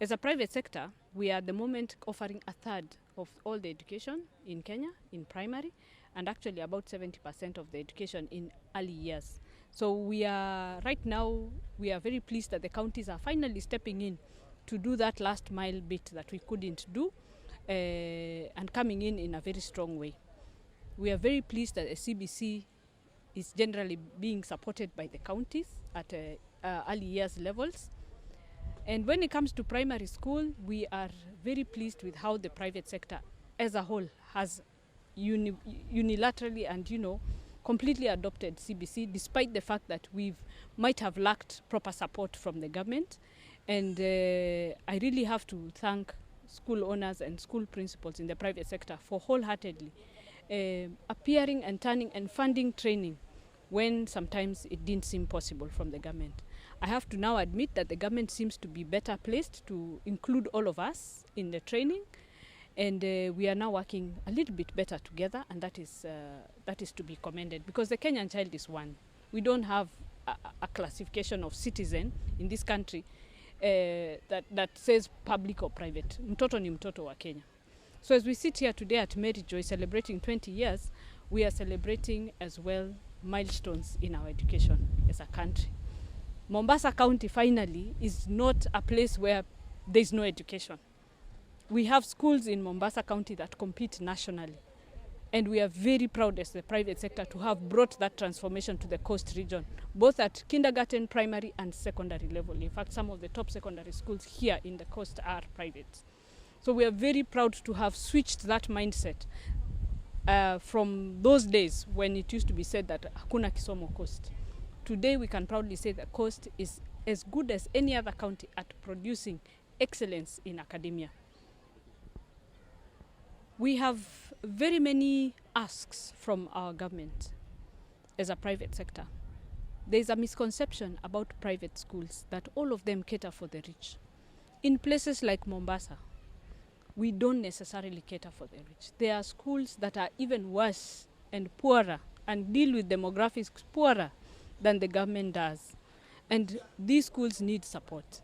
As a private sector, we are at the moment offering a third of all the education in Kenya in primary, and actually about 70% of the education in early years. So we are right now, we are very pleased that the counties are finally stepping in to do that last mile bit that we couldn't do, and coming in a very strong way. We are very pleased that the CBC is generally being supported by the counties at early years levels. And when it comes to primary school, we are very pleased with how the private sector as a whole has unilaterally and, completely adopted CBC, despite the fact that we might have lacked proper support from the government. And I really have to thank school owners and school principals in the private sector for wholeheartedly appearing and turning and funding training when sometimes it didn't seem possible from the government. I have to now admit that the government seems to be better placed to include all of us in the training, and we are now working a little bit better together, and that is to be commended, because the Kenyan child is one. We don't have a classification of citizen in this country that says public or private. Mtoto ni mtoto wa Kenya. So as we sit here today at Mary Joy celebrating 20 years, we are celebrating as well milestones in our education as a country. Mombasa County finally is not a place where there is no education. We have schools in Mombasa County that compete nationally, and we are very proud as the private sector to have brought that transformation to the coast region, both at kindergarten, primary and secondary level. In fact, some of the top secondary schools here in the coast are private. So we are very proud to have switched that mindset from those days when it used to be said that hakuna kisomo coast. Today we can proudly say the coast is as good as any other county at producing excellence in academia. We have very many asks from our government as a private sector. There is a misconception about private schools that all of them cater for the rich. In places like Mombasa, we don't necessarily cater for the rich. There are schools that are even worse and poorer and deal with demographics poorer than the government does. And these schools need support.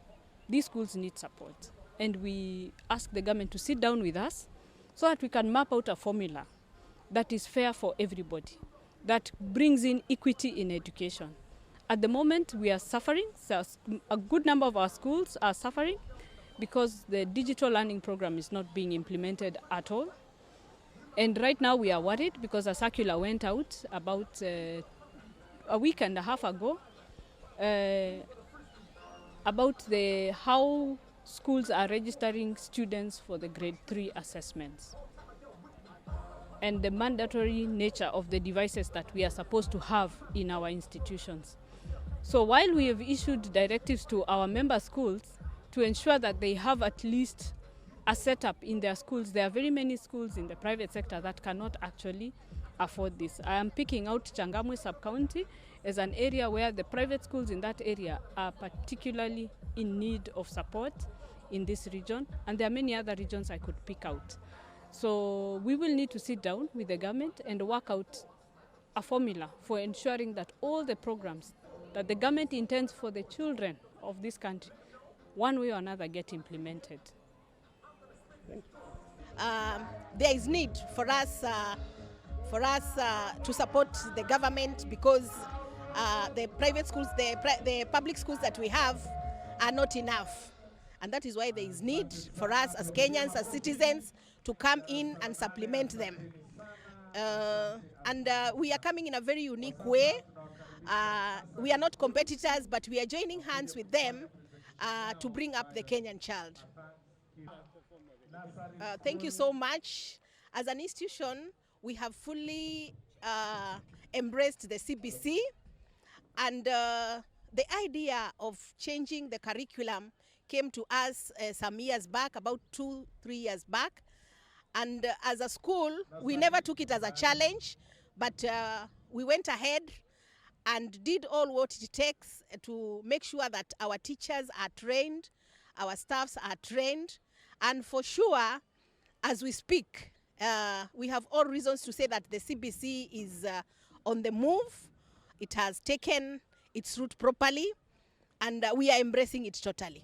These schools need support. And we ask the government to sit down with us so that we can map out a formula that is fair for everybody, that brings in equity in education. At the moment, we are suffering. So a good number of our schools are suffering because the digital learning program is not being implemented at all. And right now we are worried because a circular went out about a week and a half ago about how schools are registering students for the grade 3 assessments and the mandatory nature of the devices that we are supposed to have in our institutions. So while we have issued directives to our member schools to ensure that they have at least a setup in their schools, there are very many schools in the private sector that cannot actually afford this. I am picking out Changamwe sub-county as an area where the private schools in that area are particularly in need of support in this region, and there are many other regions I could pick out. So we will need to sit down with the government and work out a formula for ensuring that all the programs that the government intends for the children of this country, one way or another, get implemented. There is need for us to support the government because the private schools, the public schools that we have are not enough. And that is why there is need for us as Kenyans, as citizens, to come in and supplement them. And we are coming in a very unique way. We are not competitors, but we are joining hands with them to bring up the Kenyan child. Thank you so much. As an institution, we have fully embraced the CBC, and the idea of changing the curriculum came to us some years back, about 2-3 years back. And as a school, we never took it as a challenge, but we went ahead and did all what it takes to make sure that our teachers are trained, our staffs are trained, and for sure, as we speak, we have all reasons to say that the CBC is on the move. It has taken its route properly, and we are embracing it totally.